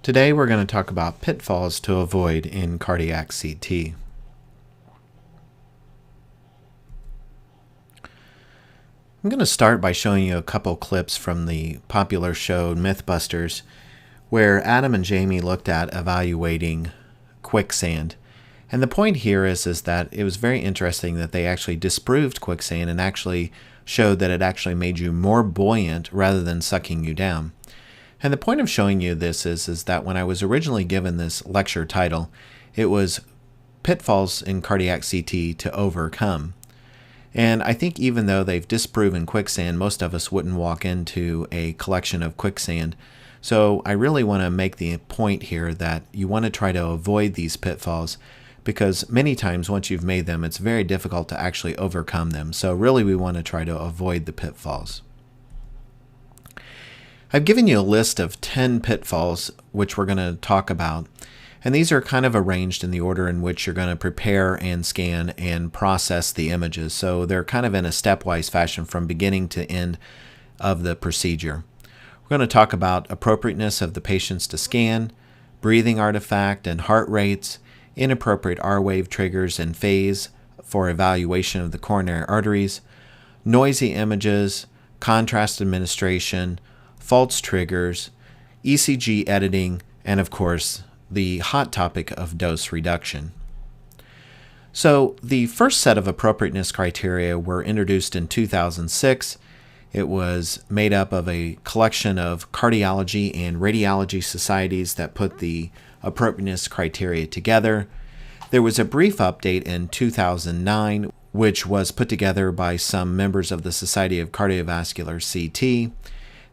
Today we're going to talk about pitfalls to avoid in cardiac CT. I'm going to start by showing you a couple clips from the popular show Mythbusters, where Adam and Jamie looked at evaluating quicksand. And the point here is that it was very interesting that they actually disproved quicksand and actually showed that it actually made you more buoyant rather than sucking you down. And the point of showing you this is that when I was originally given this lecture title, it was Pitfalls in Cardiac CT to Overcome. And I think even though they've disproven quicksand, most of us wouldn't walk into a collection of quicksand. So I really want to make the point here that you want to try to avoid these pitfalls, because many times once you've made them, it's very difficult to actually overcome them. So really we want to try to avoid the pitfalls. I've given you a list of 10 pitfalls which we're going to talk about, and these are kind of arranged in the order in which you're going to prepare and scan and process the images. So they're kind of in a stepwise fashion from beginning to end of the procedure. We're going to talk about appropriateness of the patients to scan, breathing artifact and heart rates, inappropriate R-wave triggers and phase for evaluation of the coronary arteries, noisy images, contrast administration, false triggers, ECG editing, and of course, the hot topic of dose reduction. So the first set of appropriateness criteria were introduced in 2006. It was made up of a collection of cardiology and radiology societies that put the appropriateness criteria together. There was a brief update in 2009, which was put together by some members of the Society of Cardiovascular CT.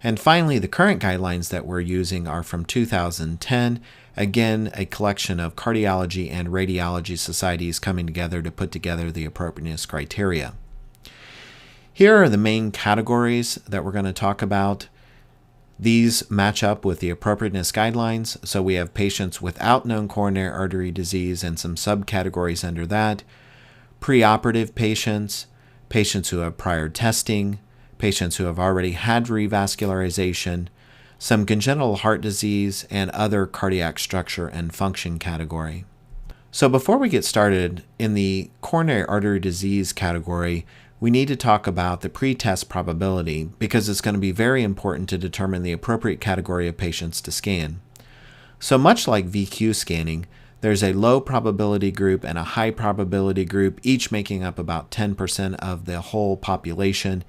And finally, the current guidelines that we're using are from 2010, again, a collection of cardiology and radiology societies coming together to put together the appropriateness criteria. Here are the main categories that we're going to talk about. These match up with the appropriateness guidelines. So we have patients without known coronary artery disease and some subcategories under that, preoperative patients, patients who have prior testing, patients who have already had revascularization, some congenital heart disease, and other cardiac structure and function category. So before we get started, in the coronary artery disease category, we need to talk about the pretest probability because it's going to be very important to determine the appropriate category of patients to scan. So much like VQ scanning, there's a low probability group and a high probability group, each making up about 10% of the whole population.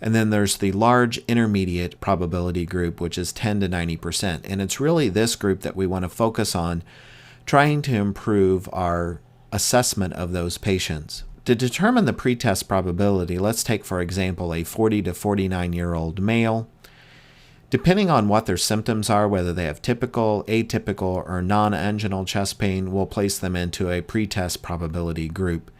And then there's the large intermediate probability group, which is 10 to 90%. And it's really this group that we want to focus on, trying to improve our assessment of those patients. To determine the pretest probability, let's take, for example, a 40 to 49-year-old male. Depending on what their symptoms are, whether they have typical, atypical, or non-anginal chest pain, we'll place them into a pretest probability group.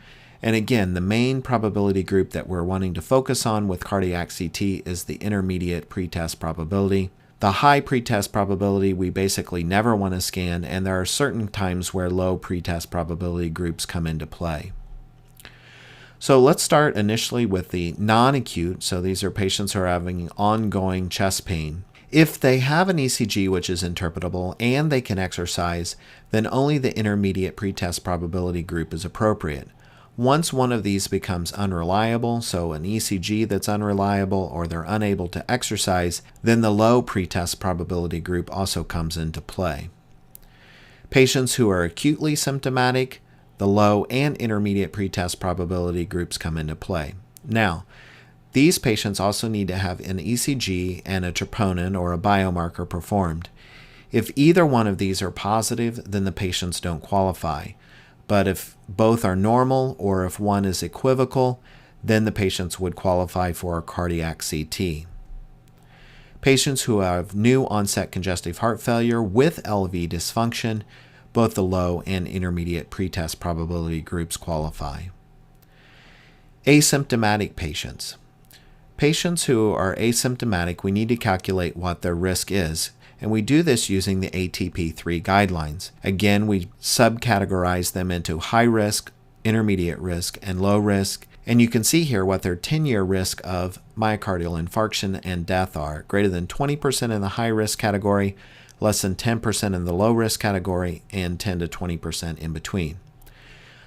And again, the main probability group that we're wanting to focus on with cardiac CT is the intermediate pretest probability. The high pretest probability we basically never want to scan, and there are certain times where low pretest probability groups come into play. So let's start initially with the non-acute. So these are patients who are having ongoing chest pain. If they have an ECG which is interpretable and they can exercise, then only the intermediate pretest probability group is appropriate. Once one of these becomes unreliable, so an ECG that's unreliable or they're unable to exercise, then the low pretest probability group also comes into play. Patients who are acutely symptomatic, the low and intermediate pretest probability groups come into play. Now, these patients also need to have an ECG and a troponin or a biomarker performed. If either one of these are positive, then the patients don't qualify. But if both are normal or if one is equivocal, then the patients would qualify for a cardiac CT. Patients who have new onset congestive heart failure with LV dysfunction, both the low and intermediate pretest probability groups qualify. Asymptomatic patients. Patients who are asymptomatic, we need to calculate what their risk is. And we do this using the ATP3 guidelines. Again, we subcategorize them into high risk, intermediate risk, and low risk. And you can see here what their 10-year risk of myocardial infarction and death are. Greater than 20% in the high risk category, less than 10% in the low risk category, and 10 to 20% in between.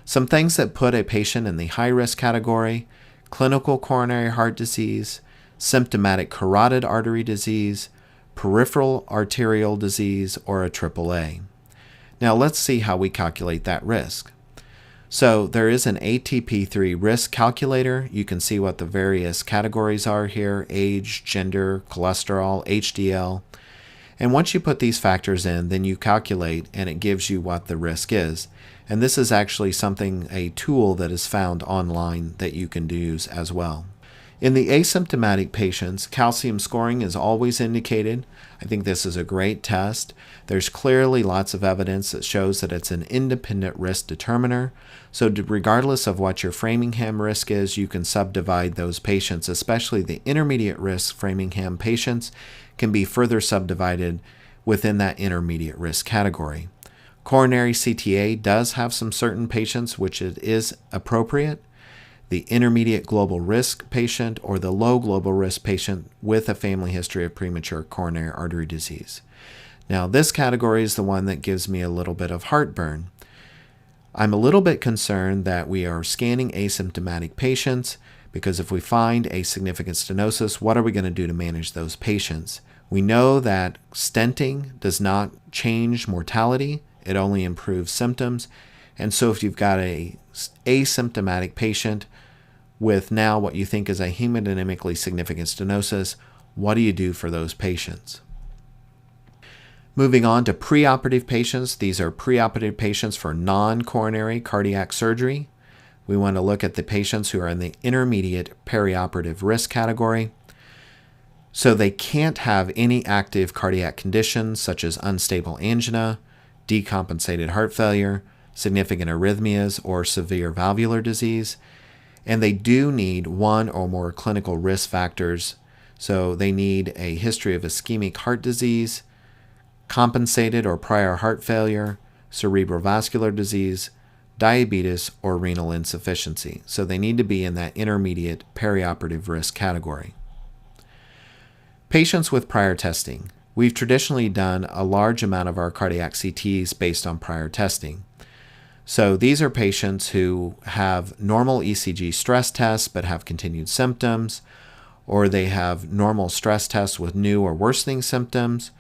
Some things that put a patient in the high risk category: clinical coronary heart disease, symptomatic carotid artery disease, peripheral arterial disease, or a AAA. Now let's see how we calculate that risk. So there is an ATP3 risk calculator. You can see what the various categories are here: age, gender, cholesterol, HDL. And once you put these factors in, then you calculate and it gives you what the risk is. And this is actually a tool that is found online that you can use as well. In the asymptomatic patients, calcium scoring is always indicated. I think this is a great test. There's clearly lots of evidence that shows that it's an independent risk determiner. So regardless of what your Framingham risk is, you can subdivide those patients, especially the intermediate risk Framingham patients can be further subdivided within that intermediate risk category. Coronary CTA does have some certain patients which it is appropriate. The intermediate global risk patient or the low global risk patient with a family history of premature coronary artery disease. Now, this category is the one that gives me a little bit of heartburn. I'm a little bit concerned that we are scanning asymptomatic patients because if we find a significant stenosis, what are we going to do to manage those patients? We know that stenting does not change mortality, it only improves symptoms. And so if you've got an asymptomatic patient with now what you think is a hemodynamically significant stenosis, what do you do for those patients? Moving on to preoperative patients. These are preoperative patients for non-coronary cardiac surgery. We want to look at the patients who are in the intermediate perioperative risk category. So they can't have any active cardiac conditions such as unstable angina, decompensated heart failure, significant arrhythmias, or severe valvular disease. And they do need one or more clinical risk factors. So they need a history of ischemic heart disease, compensated or prior heart failure, cerebrovascular disease, diabetes, or renal insufficiency. So they need to be in that intermediate perioperative risk category. Patients with prior testing. We've traditionally done a large amount of our cardiac CTs based on prior testing. So these are patients who have normal ECG stress tests but have continued symptoms, or they have normal stress tests with new or worsening symptoms,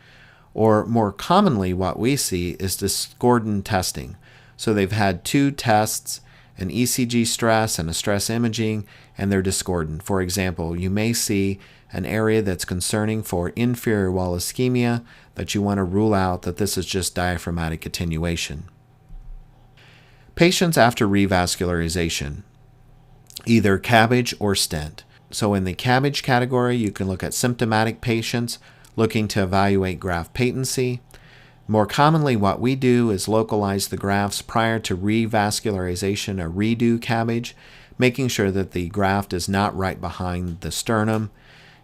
or more commonly what we see is discordant testing. So they've had two tests, an ECG stress and a stress imaging, and they're discordant. For example, you may see an area that's concerning for inferior wall ischemia that you want to rule out that this is just diaphragmatic attenuation. Patients after revascularization, either CABG or stent. So in the CABG category, you can look at symptomatic patients looking to evaluate graft patency. More commonly, what we do is localize the grafts prior to revascularization or redo CABG, making sure that the graft is not right behind the sternum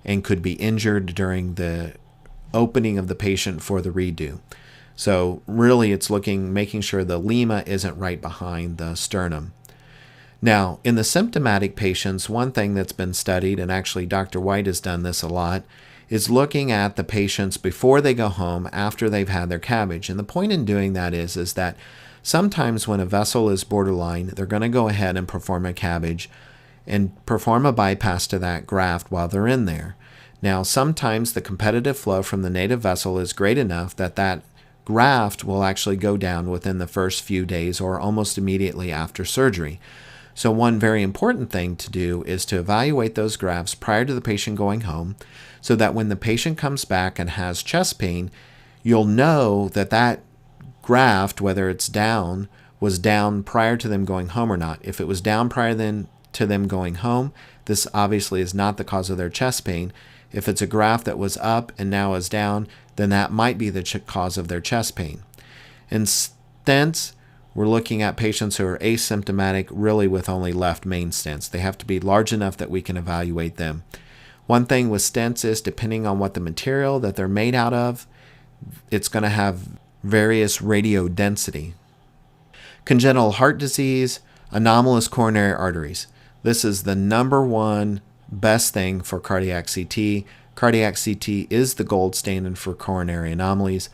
and could be injured during the opening of the patient for the redo. So really it's making sure the lima isn't right behind the sternum. Now, in the symptomatic patients, one thing that's been studied, and actually Dr. White has done this a lot, is looking at the patients before they go home after they've had their CABG. And the point in doing that is that sometimes when a vessel is borderline, they're going to go ahead and perform a CABG and perform a bypass to that graft while they're in there. Now, sometimes the competitive flow from the native vessel is great enough that that graft will actually go down within the first few days or almost immediately after surgery. So one very important thing to do is to evaluate those grafts prior to the patient going home so that when the patient comes back and has chest pain, you'll know that that graft, whether it's down, was down prior to them going home or not. If it was down prior to them going home, this obviously is not the cause of their chest pain. If it's a graft that was up and now is down, then that might be the cause of their chest pain. In stents, we're looking at patients who are asymptomatic, really with only left main stents. They have to be large enough that we can evaluate them. One thing with stents is, depending on what the material that they're made out of, it's going to have various radiodensity. Congenital heart disease, anomalous coronary arteries. This is the number one best thing for cardiac CT. Cardiac CT is the gold standard for coronary anomalies.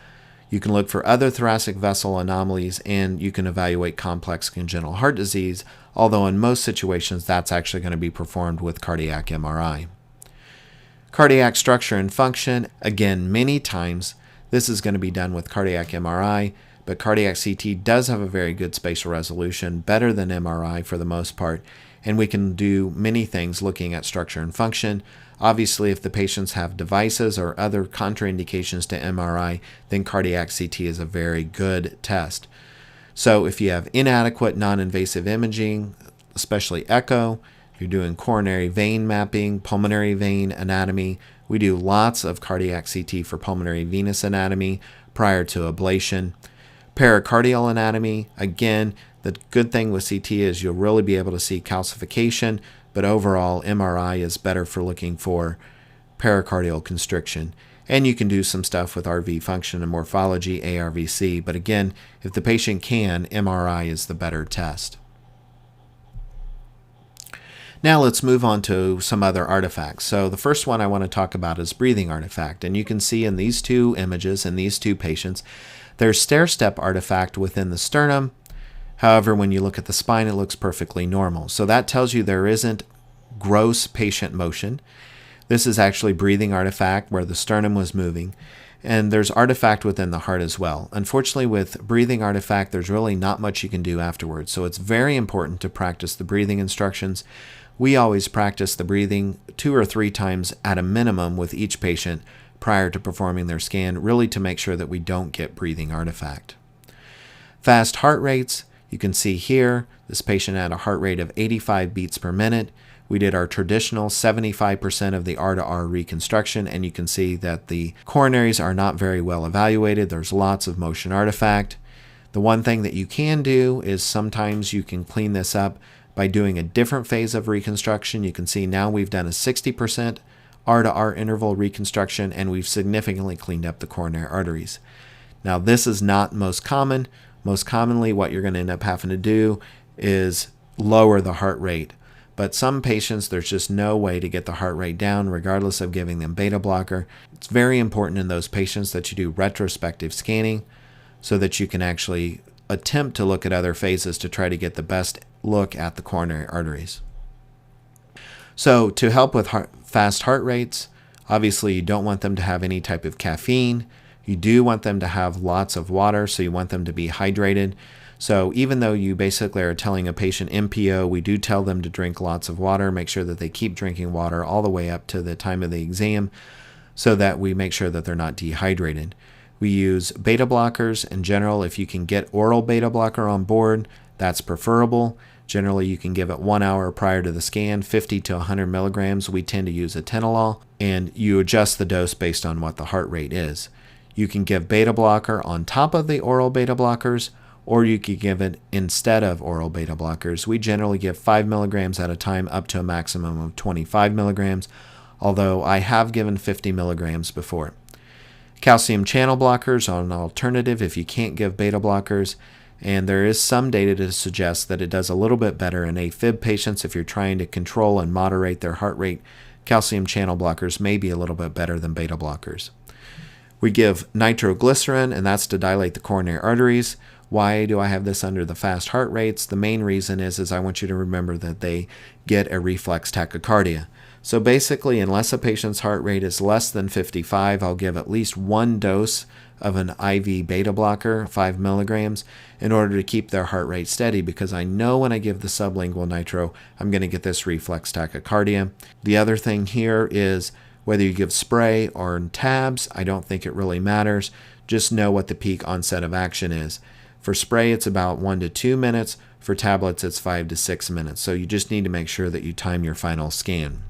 You can look for other thoracic vessel anomalies, and you can evaluate complex congenital heart disease, although in most situations that's actually going to be performed with cardiac MRI. Cardiac structure and function, again, many times this is going to be done with cardiac MRI, but cardiac CT does have a very good spatial resolution, better than MRI for the most part, and we can do many things looking at structure and function. Obviously, if the patients have devices or other contraindications to MRI, then cardiac CT is a very good test. So if you have inadequate non-invasive imaging, especially echo, if you're doing coronary vein mapping, pulmonary vein anatomy, we do lots of cardiac CT for pulmonary venous anatomy prior to ablation. Pericardial anatomy, again, the good thing with CT is you'll really be able to see calcification, but overall MRI is better for looking for pericardial constriction. And you can do some stuff with RV function and morphology, ARVC, but again, if the patient can, MRI is the better test. Now let's move on to some other artifacts. So the first one I want to talk about is breathing artifact. And you can see in these two images, in these two patients, there's stair-step artifact within the sternum. However, when you look at the spine, it looks perfectly normal. So that tells you there isn't gross patient motion. This is actually breathing artifact where the sternum was moving. And there's artifact within the heart as well. Unfortunately, with breathing artifact, there's really not much you can do afterwards. So it's very important to practice the breathing instructions. We always practice the breathing 2 or 3 times at a minimum with each patient prior to performing their scan, really to make sure that we don't get breathing artifact. Fast heart rates, you can see here, this patient had a heart rate of 85 beats per minute. We did our traditional 75% of the R to R reconstruction, and you can see that the coronaries are not very well evaluated. There's lots of motion artifact. The one thing that you can do is sometimes you can clean this up by doing a different phase of reconstruction. You can see now we've done a 60% R to R interval reconstruction, and we've significantly cleaned up the coronary arteries. Now, this is not most common. Most commonly, what you're going to end up having to do is lower the heart rate. But some patients, there's just no way to get the heart rate down, regardless of giving them beta blocker. It's very important in those patients that you do retrospective scanning so that you can actually attempt to look at other phases to try to get the best look at the coronary arteries. So to help with fast heart rates, obviously you don't want them to have any type of caffeine. You do want them to have lots of water, so you want them to be hydrated. So even though you basically are telling a patient MPO, we do tell them to drink lots of water, make sure that they keep drinking water all the way up to the time of the exam so that we make sure that they're not dehydrated. We use beta blockers in general. If you can get oral beta blocker on board, that's preferable. Generally, you can give it 1 hour prior to the scan, 50 to 100 milligrams. We tend to use atenolol, and you adjust the dose based on what the heart rate is. You can give beta blocker on top of the oral beta blockers, or you could give it instead of oral beta blockers. We generally give 5 milligrams at a time up to a maximum of 25 milligrams, although I have given 50 milligrams before. Calcium channel blockers are an alternative if you can't give beta blockers, and there is some data to suggest that it does a little bit better in AFib patients. If you're trying to control and moderate their heart rate, calcium channel blockers may be a little bit better than beta blockers. We give nitroglycerin, and that's to dilate the coronary arteries. Why do I have this under the fast heart rates? The main reason is I want you to remember that they get a reflex tachycardia. So basically, unless a patient's heart rate is less than 55, I'll give at least 1 dose of an IV beta blocker, 5 milligrams, in order to keep their heart rate steady, because I know when I give the sublingual nitro, I'm going to get this reflex tachycardia. The other thing here is whether you give spray or in tabs, I don't think it really matters. Just know what the peak onset of action is. For spray, it's about 1 to 2 minutes. For tablets, it's 5 to 6 minutes. So you just need to make sure that you time your final scan.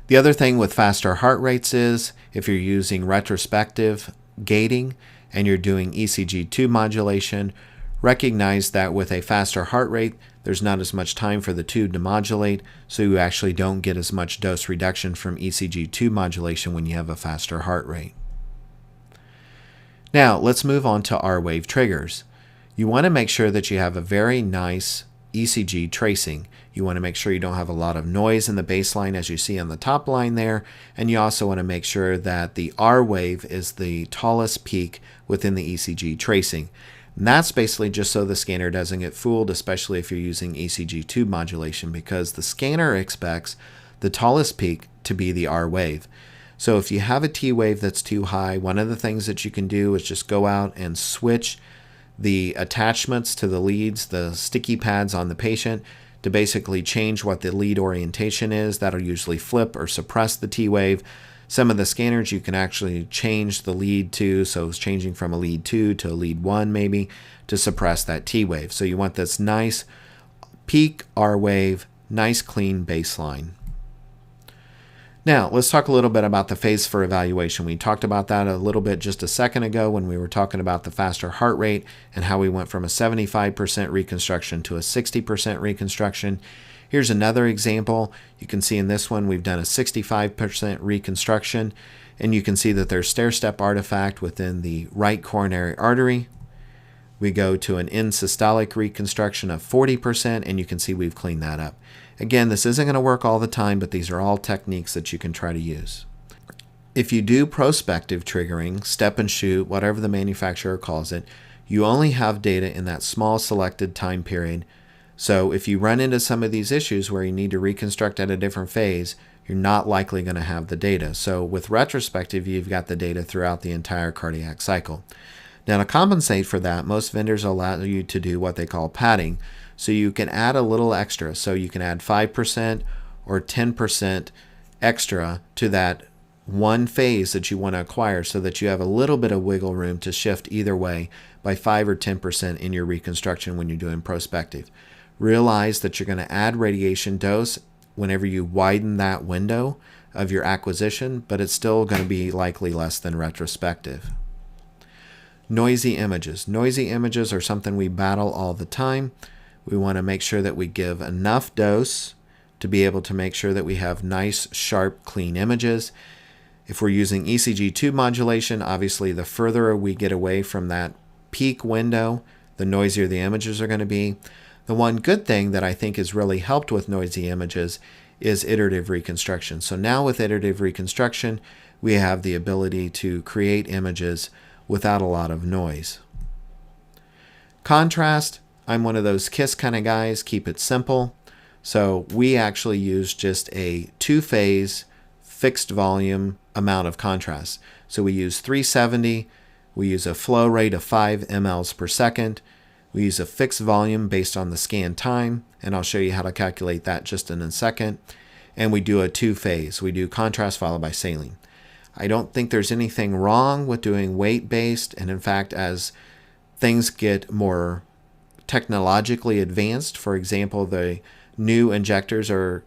The other thing with faster heart rates is if you're using retrospective gating and you're doing ECG2 modulation, recognize that with a faster heart rate, there's not as much time for the tube to modulate, so you actually don't get as much dose reduction from ECG2 modulation when you have a faster heart rate. Now, let's move on to R-wave triggers. You want to make sure that you have a very nice ECG tracing. You want to make sure you don't have a lot of noise in the baseline as you see on the top line there, and you also want to make sure that the R wave is the tallest peak within the ECG tracing. And that's basically just so the scanner doesn't get fooled, especially if you're using ECG tube modulation, because the scanner expects the tallest peak to be the R wave. So if you have a T wave that's too high, one of the things that you can do is just go out and switch the attachments to the leads, the sticky pads on the patient, to basically change what the lead orientation is. That'll usually flip or suppress the T wave. Some of the scanners you can actually change the lead to, so it's changing from a lead 2 to a lead 1 maybe, to suppress that T wave. So you want this nice peak R wave, nice clean baseline. Now, let's talk a little bit about the phase for evaluation. We talked about that a little bit just a second ago when we were talking about the faster heart rate and how we went from a 75% reconstruction to a 60% reconstruction. Here's another example. You can see in this one we've done a 65% reconstruction, and you can see that there's stair-step artifact within the right coronary artery. We go to an end-systolic reconstruction of 40%, and you can see we've cleaned that up. Again, this isn't going to work all the time, but these are all techniques that you can try to use. If you do prospective triggering, step and shoot, whatever the manufacturer calls it, you only have data in that small selected time period. So if you run into some of these issues where you need to reconstruct at a different phase, you're not likely going to have the data. So with retrospective, you've got the data throughout the entire cardiac cycle. Now, to compensate for that, most vendors allow you to do what they call padding. So you can add a little extra. So you can add 5% or 10% extra to that one phase that you want to acquire, so that you have a little bit of wiggle room to shift either way by 5 or 10% in your reconstruction when you're doing prospective. Realize that you're going to add radiation dose whenever you widen that window of your acquisition, but it's still going to be likely less than retrospective. Noisy images. Noisy images are something we battle all the time. We want to make sure that we give enough dose to be able to make sure that we have nice, sharp, clean images. If we're using ECG tube modulation, obviously the further we get away from that peak window, the noisier the images are going to be. The one good thing that I think has really helped with noisy images is iterative reconstruction. So now with iterative reconstruction, we have the ability to create images without a lot of noise. Contrast, I'm one of those KISS kind of guys, keep it simple. So we actually use just a 2-phase fixed volume amount of contrast. So we use 370, we use a flow rate of 5 mLs per second, we use a fixed volume based on the scan time, and I'll show you how to calculate that just in a second. And we do a 2-phase. We do contrast followed by saline. I don't think there's anything wrong with doing weight-based, and in fact, as things get more technologically advanced, for example, the new injectors are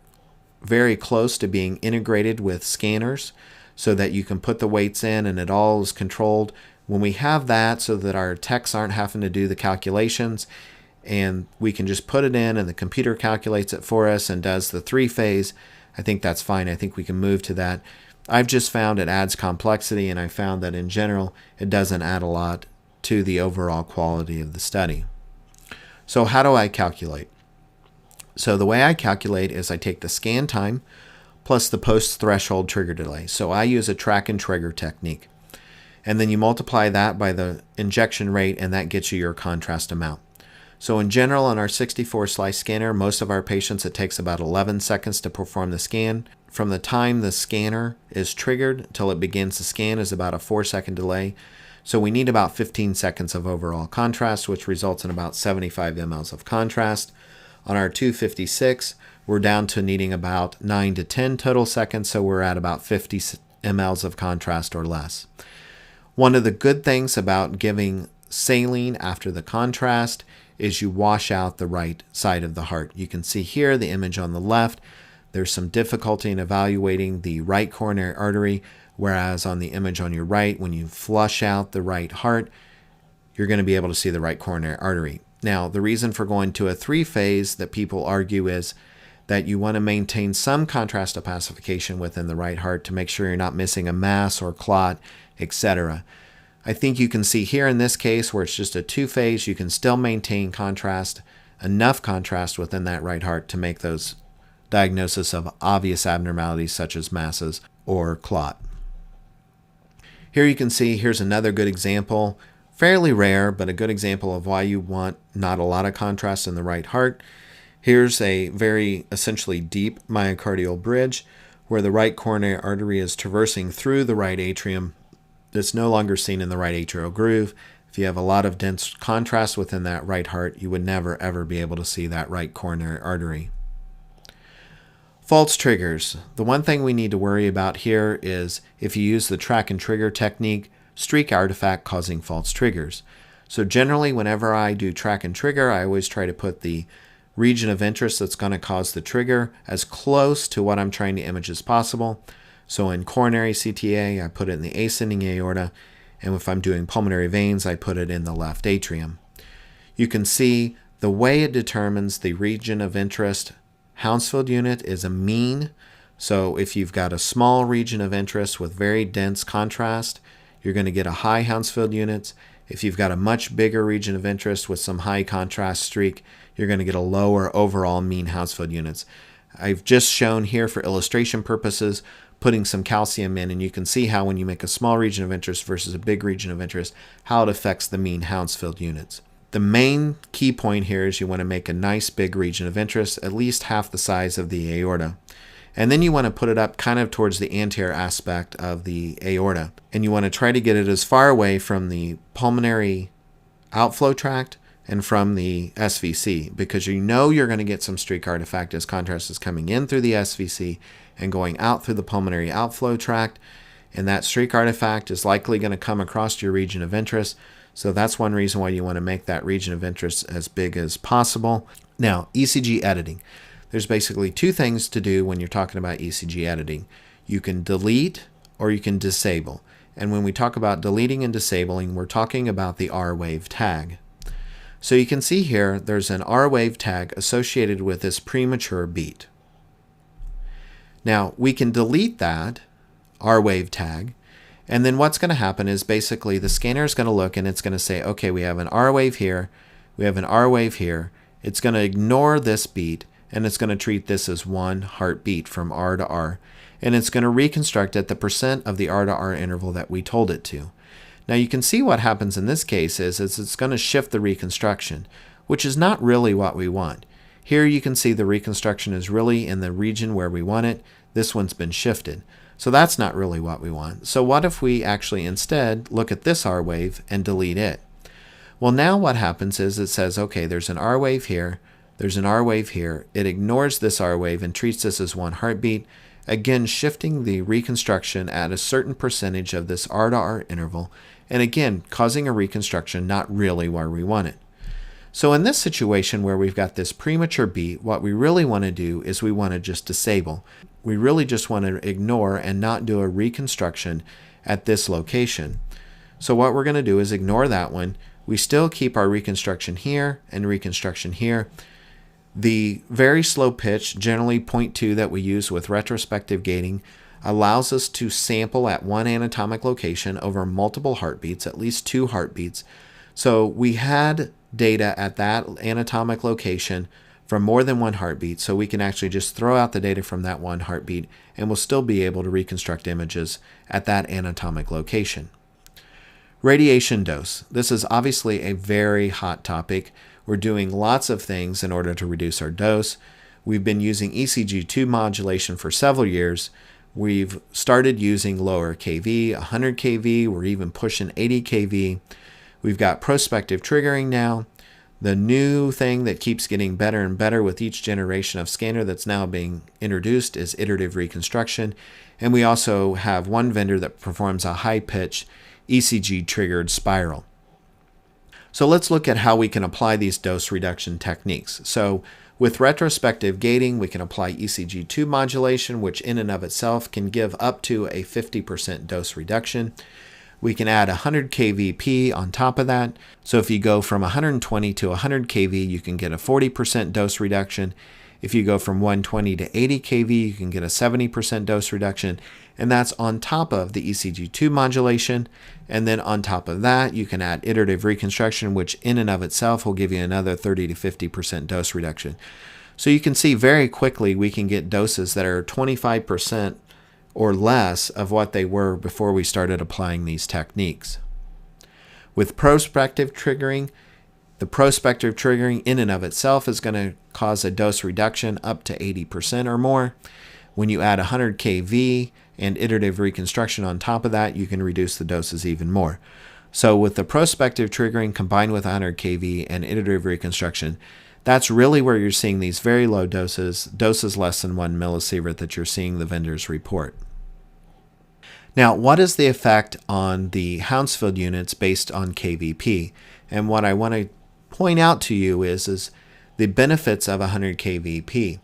very close to being integrated with scanners so that you can put the weights in and it all is controlled. When we have that, so that our techs aren't having to do the calculations, and we can just put it in and the computer calculates it for us and does the 3-phase, I think that's fine. I think we can move to that. I've just found it adds complexity, and I found that in general it doesn't add a lot to the overall quality of the study. So how do I calculate? So the way I calculate is I take the scan time plus the post-threshold trigger delay. So I use a track and trigger technique. And then you multiply that by the injection rate, and that gets you your contrast amount. So in general, on our 64-slice scanner, most of our patients, it takes about 11 seconds to perform the scan. From the time the scanner is triggered till it begins to scan is about a 4-second delay. So we need about 15 seconds of overall contrast, which results in about 75 mLs of contrast. On our 256, we're down to needing about 9 to 10 total seconds, so we're at about 50 mLs of contrast or less. One of the good things about giving saline after the contrast is you wash out the right side of the heart. You can see here the image on the left. There's some difficulty in evaluating the right coronary artery, whereas on the image on your right, when you flush out the right heart, you're going to be able to see the right coronary artery. Now, the reason for going to a 3-phase that people argue is that you want to maintain some contrast opacification within the right heart to make sure you're not missing a mass or clot, etc. I think you can see here in this case where it's just a 2-phase, you can still maintain contrast enough contrast within that right heart to make those diagnosis of obvious abnormalities such as masses or clot. Here you can see, here's another good example, fairly rare, but a good example of why you want not a lot of contrast in the right heart. Here's a very essentially deep myocardial bridge where the right coronary artery is traversing through the right atrium. That's no longer seen in the right atrial groove. If you have a lot of dense contrast within that right heart, you would never ever be able to see that right coronary artery. False triggers. The one thing we need to worry about here is if you use the track and trigger technique, streak artifact causing false triggers. So generally whenever I do track and trigger, I always try to put the region of interest that's going to cause the trigger as close to what I'm trying to image as possible. So in coronary CTA, I put it in the ascending aorta, and if I'm doing pulmonary veins, I put it in the left atrium. You can see the way it determines the region of interest. Hounsfield unit is a mean. So if you've got a small region of interest with very dense contrast, you're going to get a high Hounsfield units. If you've got a much bigger region of interest with some high contrast streak, you're going to get a lower overall mean Hounsfield units. I've just shown here for illustration purposes putting some calcium in, and you can see how when you make a small region of interest versus a big region of interest, how it affects the mean Hounsfield units. The main key point here is you want to make a nice big region of interest, at least half the size of the aorta. And then you want to put it up kind of towards the anterior aspect of the aorta. And you want to try to get it as far away from the pulmonary outflow tract and from the SVC, because you know you're going to get some streak artifact as contrast is coming in through the SVC and going out through the pulmonary outflow tract. And that streak artifact is likely going to come across your region of interest. So that's one reason why you want to make that region of interest as big as possible. Now, ECG editing. There's basically two things to do when you're talking about ECG editing. You can delete or you can disable. And when we talk about deleting and disabling, we're talking about the R-wave tag. So you can see here, there's an R-wave tag associated with this premature beat. Now, we can delete that R-wave tag, and then what's going to happen is basically the scanner is going to look and it's going to say, okay, we have an R wave here, we have an R wave here. It's going to ignore this beat and it's going to treat this as one heartbeat from R to R. And it's going to reconstruct at the percent of the R to R interval that we told it to. Now you can see what happens in this case is it's going to shift the reconstruction, which is not really what we want. Here you can see the reconstruction is really in the region where we want it. This one's been shifted. So that's not really what we want. So what if we actually instead look at this R wave and delete it? Well, now what happens is it says, okay, there's an R wave here, there's an R wave here. It ignores this R wave and treats this as one heartbeat, again shifting the reconstruction at a certain percentage of this R to R interval, and again causing a reconstruction not really where we want it. So in this situation where we've got this premature beat, what we really want to do is we want to just disable. We really just want to ignore and not do a reconstruction at this location. So what we're going to do is ignore that one. We still keep our reconstruction here and reconstruction here. The very slow pitch, generally 0.2 that we use with retrospective gating, allows us to sample at one anatomic location over multiple heartbeats, at least 2 heartbeats. So we had data at that anatomic location from more than one heartbeat, so we can actually just throw out the data from that one heartbeat and we'll still be able to reconstruct images at that anatomic location. Radiation dose. This is obviously a very hot topic. We're doing lots of things in order to reduce our dose. We've been using ECG2 modulation for several years. We've started using lower kV, 100 kV, we're even pushing 80 kV. We've got prospective triggering now. The new thing that keeps getting better and better with each generation of scanner that's now being introduced is iterative reconstruction. And we also have one vendor that performs a high-pitched ECG triggered spiral. So let's look at how we can apply these dose reduction techniques. So with retrospective gating, we can apply ECG2 modulation, which in and of itself can give up to a 50% dose reduction. We can add 100 kVp on top of that. So if you go from 120 to 100 kV, you can get a 40% dose reduction. If you go from 120 to 80 kV, you can get a 70% dose reduction, and that's on top of the ECG2 modulation. And then on top of that, you can add iterative reconstruction, which in and of itself will give you another 30 to 50% dose reduction. So you can see very quickly we can get doses that are 25% or less of what they were before we started applying these techniques. With prospective triggering, the prospective triggering in and of itself is going to cause a dose reduction up to 80% or more. When you add 100 kV and iterative reconstruction on top of that, you can reduce the doses even more. So with the prospective triggering combined with 100 kV and iterative reconstruction, that's really where you're seeing these very low doses less than 1 millisievert that you're seeing the vendors report. Now, what is the effect on the Hounsfield units based on kVp? And what I want to point out to you is the benefits of 100 kVp.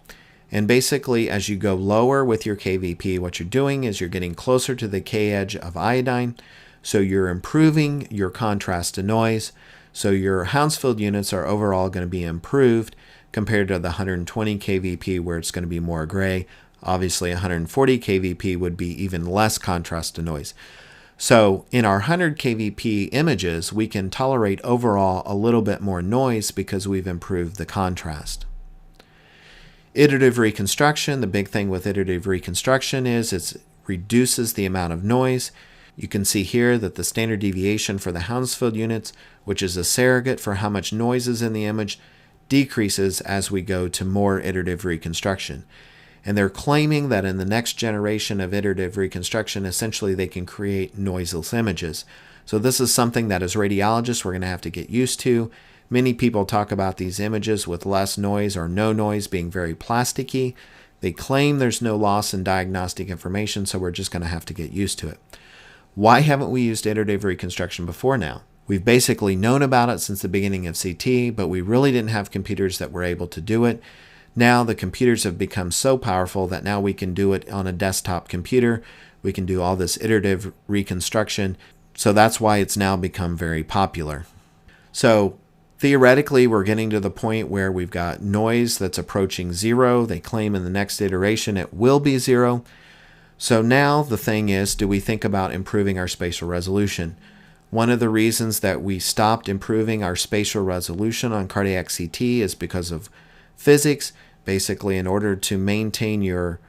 And basically, as you go lower with your kVp, what you're doing is you're getting closer to the K-edge of iodine, so you're improving your contrast to noise. So your Hounsfield units are overall going to be improved compared to the 120 kVp where it's going to be more gray. Obviously, 140 kVp would be even less contrast to noise. So in our 100 kVp images, we can tolerate overall a little bit more noise because we've improved the contrast. Iterative reconstruction, the big thing with iterative reconstruction is it reduces the amount of noise. You can see here that the standard deviation for the Hounsfield units, which is a surrogate for how much noise is in the image, decreases as we go to more iterative reconstruction. And they're claiming that in the next generation of iterative reconstruction, essentially they can create noiseless images. So this is something that as radiologists we're going to have to get used to. Many people talk about these images with less noise or no noise being very plasticky. They claim there's no loss in diagnostic information, so we're just going to have to get used to it. Why haven't we used iterative reconstruction before now? We've basically known about it since the beginning of CT, but we really didn't have computers that were able to do it. Now the computers have become so powerful that now we can do it on a desktop computer. We can do all this iterative reconstruction. So that's why it's now become very popular. So theoretically, we're getting to the point where we've got noise that's approaching zero. They claim in the next iteration it will be zero. So now the thing is, do we think about improving our spatial resolution? One of the reasons that we stopped improving our spatial resolution on cardiac CT is because of physics. Basically, in order to maintain your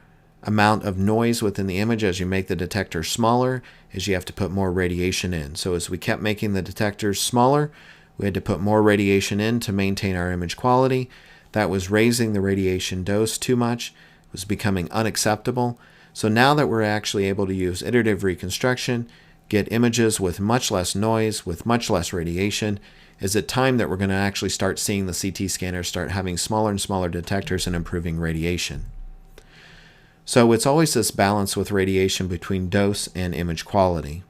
amount of noise within the image as you make the detector smaller, is you have to put more radiation in. So as we kept making the detectors smaller, we had to put more radiation in to maintain our image quality. That was raising the radiation dose too much. It was becoming unacceptable. So now that we're actually able to use iterative reconstruction, get images with much less noise, with much less radiation, is it time that we're going to actually start seeing the CT scanners start having smaller and smaller detectors and improving radiation. So it's always this balance with radiation between dose and image quality.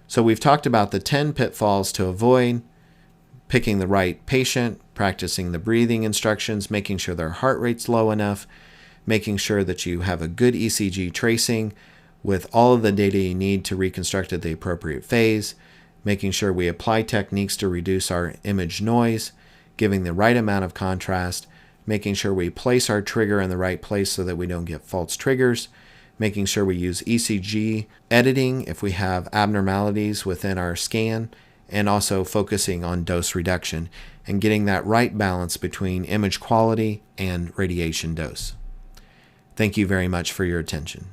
So we've talked about the 10 pitfalls to avoid: picking the right patient, practicing the breathing instructions, making sure their heart rate's low enough, making sure that you have a good ECG tracing with all of the data you need to reconstruct at the appropriate phase, making sure we apply techniques to reduce our image noise, giving the right amount of contrast, making sure we place our trigger in the right place so that we don't get false triggers, making sure we use ECG editing if we have abnormalities within our scan, and also focusing on dose reduction and getting that right balance between image quality and radiation dose. Thank you very much for your attention.